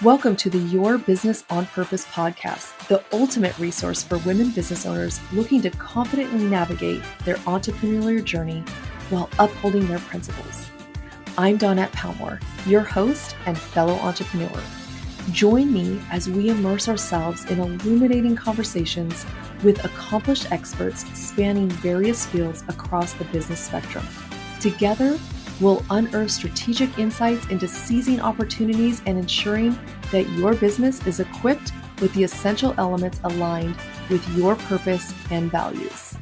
Welcome to the Your Business on Purpose podcast, the ultimate resource for women business owners looking to confidently navigate their entrepreneurial journey while upholding their principles. I'm Dawnette Palmore, your host and fellow entrepreneur. Join me as we immerse ourselves in illuminating conversations with accomplished experts spanning various fields across the business spectrum. Together, we'll unearth strategic insights into seizing opportunities and ensuring that your business is equipped with the essential elements aligned with your purpose and values.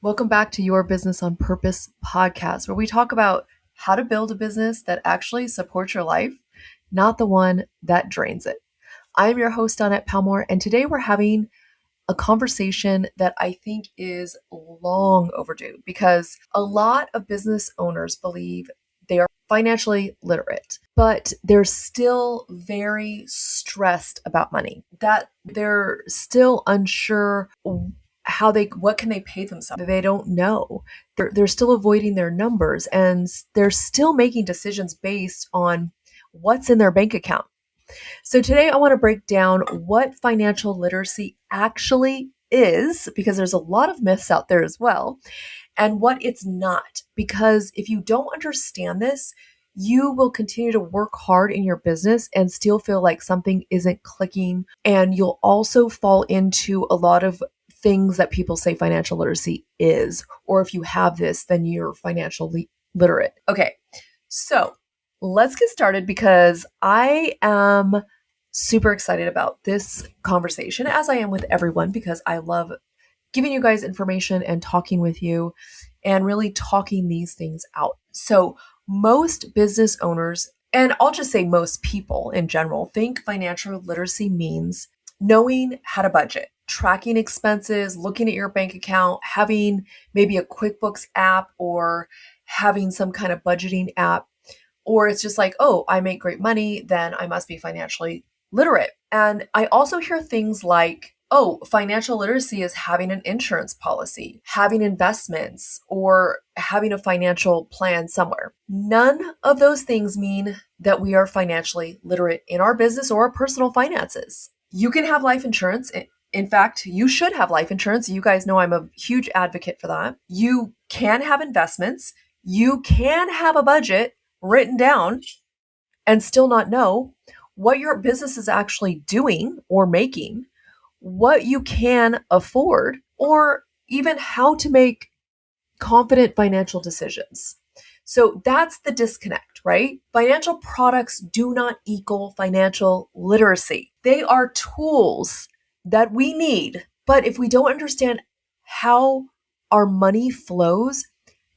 Welcome back to Your Business on Purpose podcast, where we talk about how to build a business that actually supports your life, not the one that drains it. I am your host, Dawnette Palmore, and today we're having a conversation that I think is long overdue because a lot of business owners believe they are financially literate, but they're still very stressed about money, that they're still unsure what can they pay themselves. They don't know. They're still avoiding their numbers and they're still making decisions based on what's in their bank account. So today I want to break down what financial literacy actually is, because there's a lot of myths out there as well, and what it's not. Because if you don't understand this, you will continue to work hard in your business and still feel like something isn't clicking. And you'll also fall into a lot of things that people say financial literacy is, or if you have this, then you're financially literate. Okay, so let's get started because I am super excited about this conversation, as I am with everyone, because I love giving you guys information and talking with you and really talking these things out. So most business owners, and I'll just say most people in general, think financial literacy means knowing how to budget, tracking expenses, looking at your bank account, having maybe a QuickBooks app or having some kind of budgeting app. Or it's just like, oh, I make great money, then I must be financially literate. And I also hear things like, oh, financial literacy is having an insurance policy, having investments, or having a financial plan somewhere. None of those things mean that we are financially literate in our business or our personal finances. You can have life insurance. In fact, you should have life insurance. You guys know I'm a huge advocate for that. You can have investments. You can have a budget written down and still not know what your business is actually doing or making, what you can afford, or even how to make confident financial decisions. So that's the disconnect, right? Financial products do not equal financial literacy. They are tools that we need, but if we don't understand how our money flows,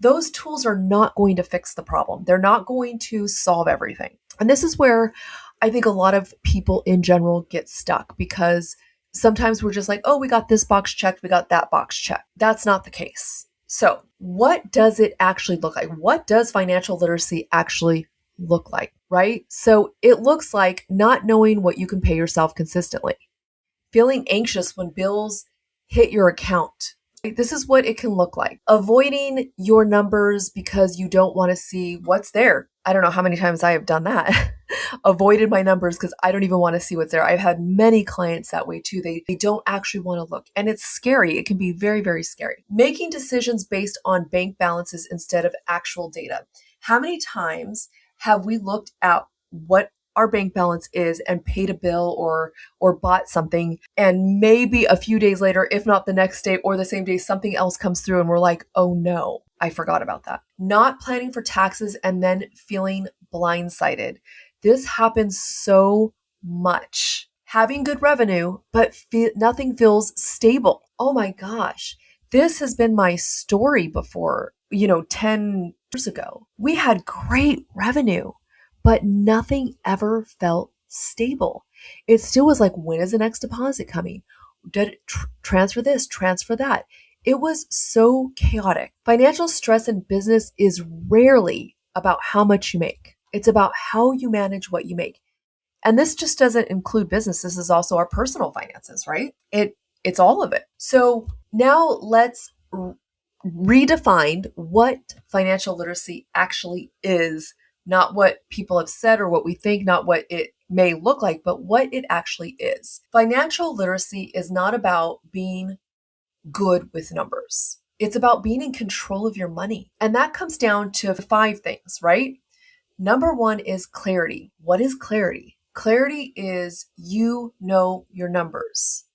those tools are not going to fix the problem. They're not going to solve everything. And this is where I think a lot of people in general get stuck, because sometimes we're just like, oh, we got this box checked, we got that box checked. That's not the case. So what does it actually look like? What does financial literacy actually look like, right? So it looks like not knowing what you can pay yourself consistently, feeling anxious when bills hit your account. This is what it can look like. Avoiding your numbers because you don't want to see what's there. I don't know how many times I have done that. Avoided my numbers because I don't even want to see what's there. I've had many clients that way too. They don't actually want to look. And it's scary. It can be very, very scary. Making decisions based on bank balances instead of actual data. How many times have we looked at what our bank balance is and paid a bill or bought something, and maybe a few days later, if not the next day or the same day, something else comes through and we're like, oh no, I forgot about that. Not planning for taxes and then feeling blindsided. This happens so much. Having good revenue, but nothing feels stable. Oh my gosh. This has been my story before, 10 years ago. We had great revenue, but nothing ever felt stable. It still was like, when is the next deposit coming? Did it transfer this, transfer that? It was so chaotic. Financial stress in business is rarely about how much you make. It's about how you manage what you make. And this just doesn't include business. This is also our personal finances, right? It's all of it. So now let's redefine what financial literacy actually is not what people have said or what we think, not what it may look like, but what it actually is. Financial literacy is not about being good with numbers. It's about being in control of your money. And that comes down to 5 things, right? Number 1 is clarity. What is clarity? Clarity is you know your numbers.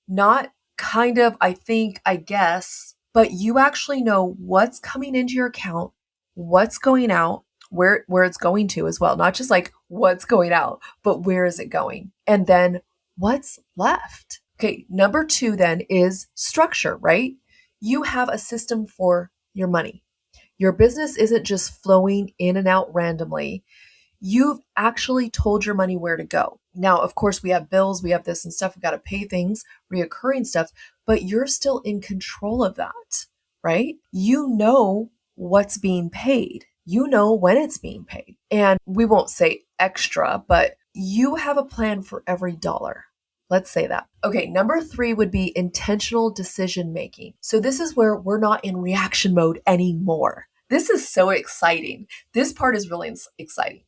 Not kind of, I think, I guess, but you actually know what's coming into your account, what's going out, where it's going to as well. Not just like what's going out, but where is it going? And then what's left? Okay, number 2 then is structure, right? You have a system for your money. Your business isn't just flowing in and out randomly. You've actually told your money where to go. Now, of course, we have bills, we have this and stuff, we've got to pay things, reoccurring stuff, but you're still in control of that, right? You know what's being paid. You know when it's being paid. And we won't say extra, but you have a plan for every dollar. Let's say that. Okay, number 3 would be intentional decision making. So this is where we're not in reaction mode anymore. This is so exciting. This part is really exciting.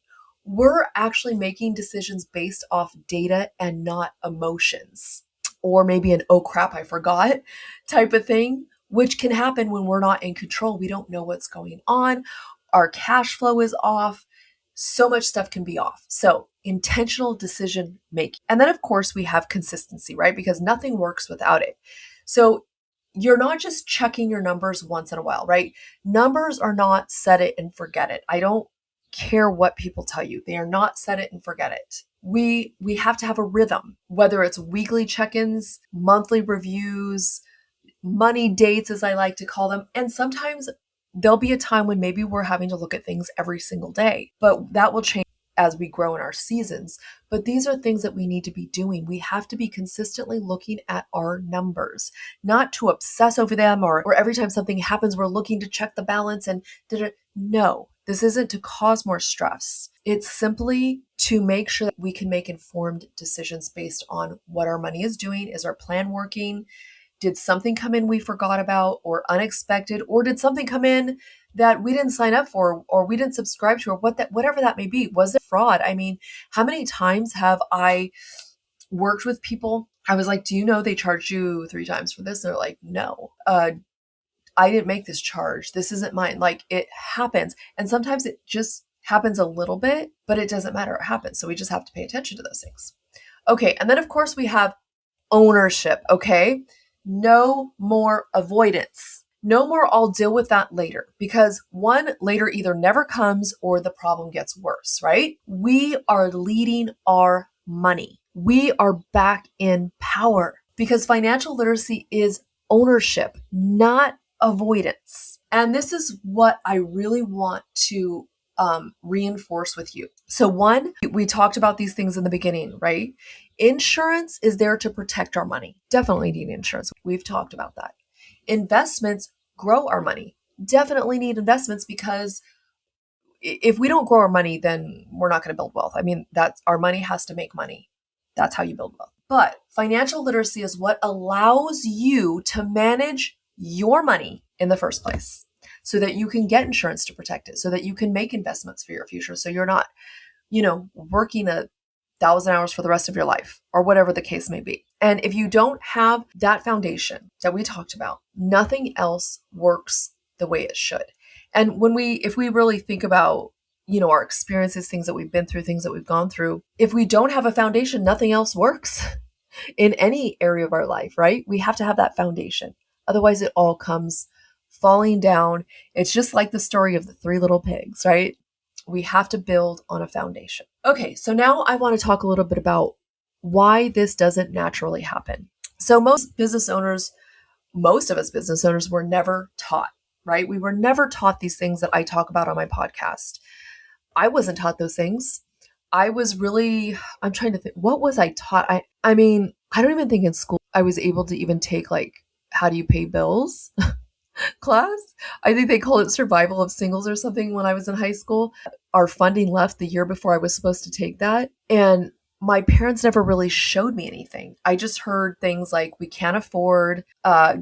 We're actually making decisions based off data and not emotions, or maybe an oh crap, I forgot type of thing, which can happen when we're not in control. We don't know what's going on. Our cash flow is off. So much stuff can be off. So intentional decision making. And then of course we have consistency, right? Because nothing works without it. So you're not just checking your numbers once in a while, right? Numbers are not set it and forget it. I don't care what people tell you. They are not set it and forget it. We have to have a rhythm, whether it's weekly check-ins, monthly reviews, money dates, as I like to call them. And sometimes there'll be a time when maybe we're having to look at things every single day, but that will change as we grow in our seasons. But these are things that we need to be doing. We have to be consistently looking at our numbers, not to obsess over them or every time something happens, we're looking to check the balance and no, this isn't to cause more stress. It's simply to make sure that we can make informed decisions based on what our money is doing. Is our plan working? Did something come in we forgot about or unexpected? Or did something come in that we didn't sign up for or we didn't subscribe to or whatever that may be? Was it fraud? I mean, how many times have I worked with people? I was like, do you know they charged you 3 times for this? And they're like, no, I didn't make this charge. This isn't mine. Like, it happens. And sometimes it just happens a little bit, but it doesn't matter. It happens. So we just have to pay attention to those things. Okay. And then of course we have ownership. Okay. No more avoidance. No more, I'll deal with that later, because one, later either never comes or the problem gets worse, right? We are leading our money. We are back in power because financial literacy is ownership, not avoidance. And this is what I really want to reinforce with you. So one, we talked about these things in the beginning, right? Insurance is there to protect our money. Definitely need insurance. We've talked about that. Investments grow our money. Definitely need investments because if we don't grow our money, then we're not going to build wealth. I mean, that's our money has to make money. That's how you build wealth. But financial literacy is what allows you to manage your money in the first place so that you can get insurance to protect it, so that you can make investments for your future. So you're not, working 1,000 hours for the rest of your life or whatever the case may be. And if you don't have that foundation that we talked about, nothing else works the way it should. And if we really think about, our experiences, things that we've been through, things that we've gone through, if we don't have a foundation, nothing else works in any area of our life, right? We have to have that foundation. Otherwise it all comes falling down. It's just like the story of the 3 little pigs, right? We have to build on a foundation. Okay, so now I want to talk a little bit about why this doesn't naturally happen. So most of us business owners were never taught, right? We were never taught these things that I talk about on my podcast. I wasn't taught those things. I'm trying to think, what was I taught? I mean, I don't even think in school I was able to even take like, how do you pay bills class? I think they call it survival of singles or something when I was in high school. Our funding left the year before I was supposed to take that. And my parents never really showed me anything. I just heard things like we can't afford,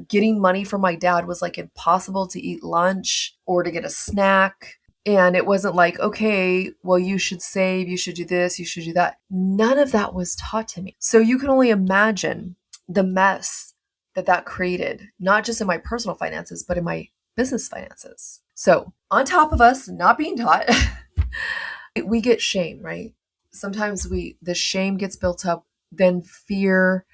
getting money from my dad was like impossible to eat lunch or to get a snack. And it wasn't like, okay, well, you should save, you should do this, you should do that. None of that was taught to me. So you can only imagine the mess that created, not just in my personal finances, but in my business finances. So on top of us not being taught, we get shame, right? Sometimes the shame gets built up, then fear,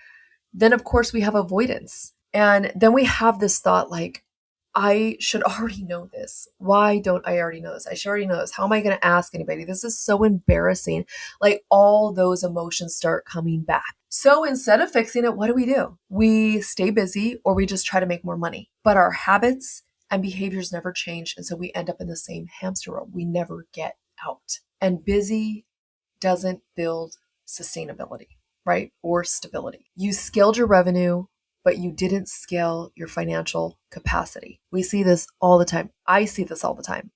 then of course we have avoidance. And then we have this thought like, I should already know this. Why don't I already know this? I should already know this. How am I going to ask anybody? This is so embarrassing. Like all those emotions start coming back. So instead of fixing it, what do? We stay busy or we just try to make more money. But our habits and behaviors never change. And so we end up in the same hamster wheel. We never get out. And busy doesn't build sustainability, right? Or stability. You scaled your revenue, but you didn't scale your financial capacity. We see this all the time. I see this all the time.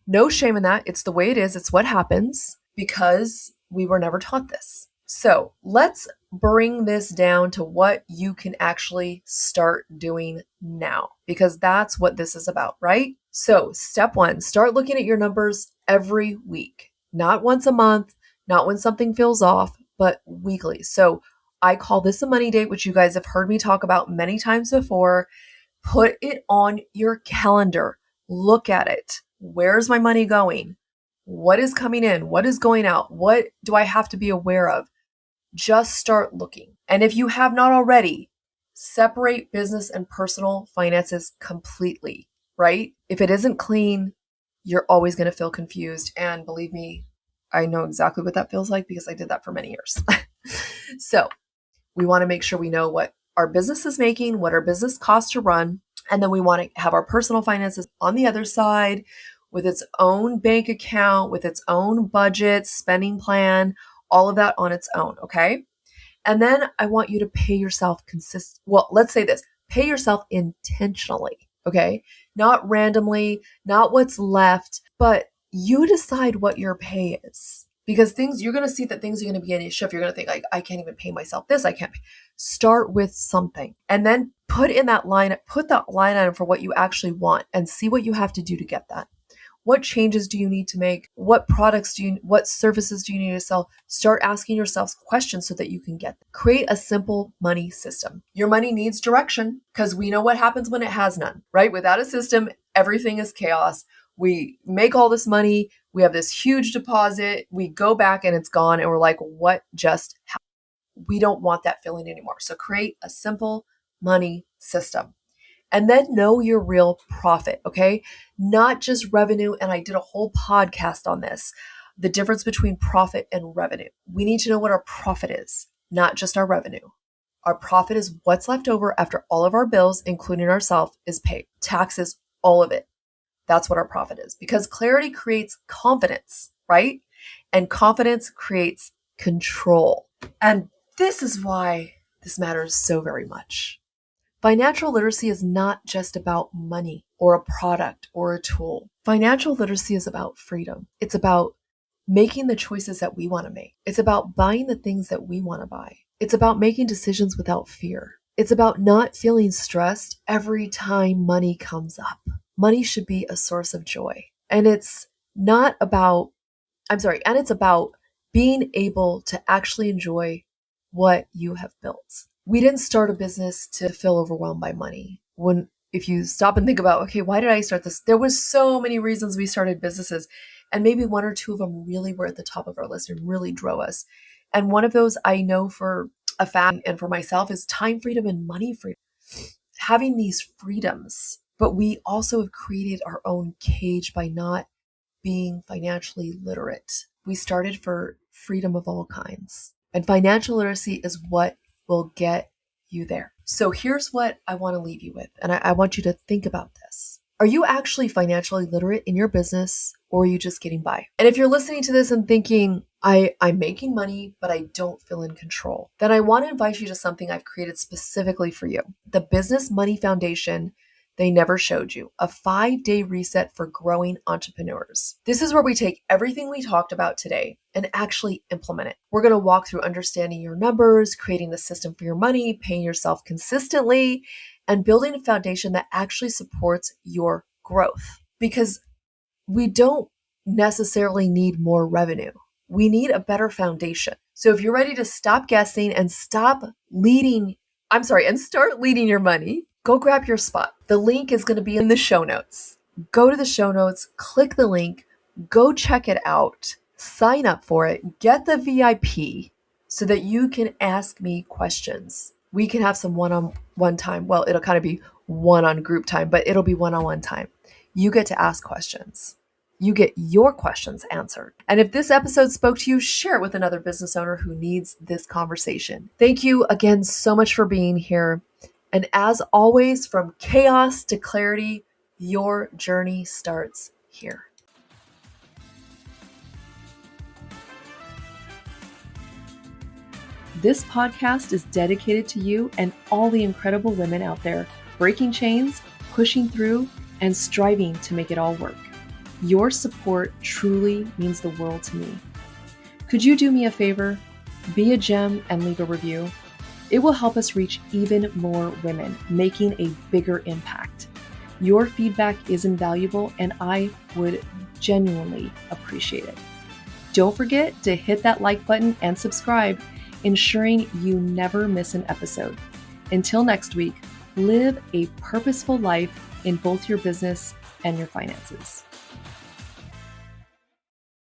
No shame in that. It's the way it is. It's what happens because we were never taught this. So let's bring this down to what you can actually start doing now, because that's what this is about, right? So step one, start looking at your numbers every week, not once a month, not when something feels off, but weekly. So I call this a money date, which you guys have heard me talk about many times before. Put it on your calendar. Look at it. Where's my money going? What is coming in? What is going out? What do I have to be aware of? Just start looking. And if you have not already, separate business and personal finances completely, right? If it isn't clean, you're always going to feel confused. And believe me, I know exactly what that feels like because I did that for many years. So we want to make sure we know what our business is making, what our business costs to run. And then we want to have our personal finances on the other side with its own bank account, with its own budget, spending plan, all of that on its own. Okay. And then I want you to pay yourself let's say this, pay yourself intentionally. Okay. Not randomly, not what's left, but you decide what your pay is. Because you're going to see that things are going to begin to shift. You're going to think like, I can't even pay myself this. I can't pay. Start with something and then put that line item for what you actually want and see what you have to do to get that. What changes do you need to make? What services do you need to sell? Start asking yourself questions so that you can get them. Create a simple money system. Your money needs direction because we know what happens when it has none, right? Without a system, everything is chaos. We make all this money. We have this huge deposit. We go back and it's gone. And we're like, what just happened? We don't want that feeling anymore. So create a simple money system. And then know your real profit, okay? Not just revenue. And I did a whole podcast on this, the difference between profit and revenue. We need to know what our profit is, not just our revenue. Our profit is what's left over after all of our bills, including ourselves, is paid. Taxes, all of it. That's what our profit is, because clarity creates confidence, right? And confidence creates control. And this is why this matters so very much. Financial literacy is not just about money or a product or a tool. Financial literacy is about freedom. It's about making the choices that we want to make. It's about buying the things that we want to buy. It's about making decisions without fear. It's about not feeling stressed every time money comes up. Money should be a source of joy. And it's about being able to actually enjoy what you have built. We didn't start a business to feel overwhelmed by money. If you stop and think about, okay, why did I start this? There was so many reasons we started businesses, and maybe one or two of them really were at the top of our list and really drove us. And one of those I know for a fact and for myself is time freedom and money freedom. Having these freedoms, but we also have created our own cage by not being financially literate. We started for freedom of all kinds. And financial literacy is what will get you there. So here's what I want to leave you with. And I want you to think about this. Are you actually financially literate in your business, or are you just getting by? And if you're listening to this and thinking, I'm making money, but I don't feel in control, then I want to invite you to something I've created specifically for you. The Business Money Foundation They Never Showed You, a 5-day reset for growing entrepreneurs. This is where we take everything we talked about today and actually implement it. We're going to walk through understanding your numbers, creating the system for your money, paying yourself consistently, and building a foundation that actually supports your growth. Because we don't necessarily need more revenue. We need a better foundation. So if you're ready to stop guessing and start leading your money, go grab your spot. The link is going to be in the show notes. Go to the show notes, click the link, go check it out, sign up for it, get the VIP so that you can ask me questions. We can have some one-on-one time. Well, it'll kind of be one-on group time, but it'll be one-on-one time. You get to ask questions. You get your questions answered. And if this episode spoke to you, share it with another business owner who needs this conversation. Thank you again so much for being here. And as always, from chaos to clarity, your journey starts here. This podcast is dedicated to you and all the incredible women out there breaking chains, pushing through, and striving to make it all work. Your support truly means the world to me. Could you do me a favor? Be a gem and leave a review. It will help us reach even more women, making a bigger impact. Your feedback is invaluable, and I would genuinely appreciate it. Don't forget to hit that like button and subscribe, ensuring you never miss an episode. Until next week, live a purposeful life in both your business and your finances.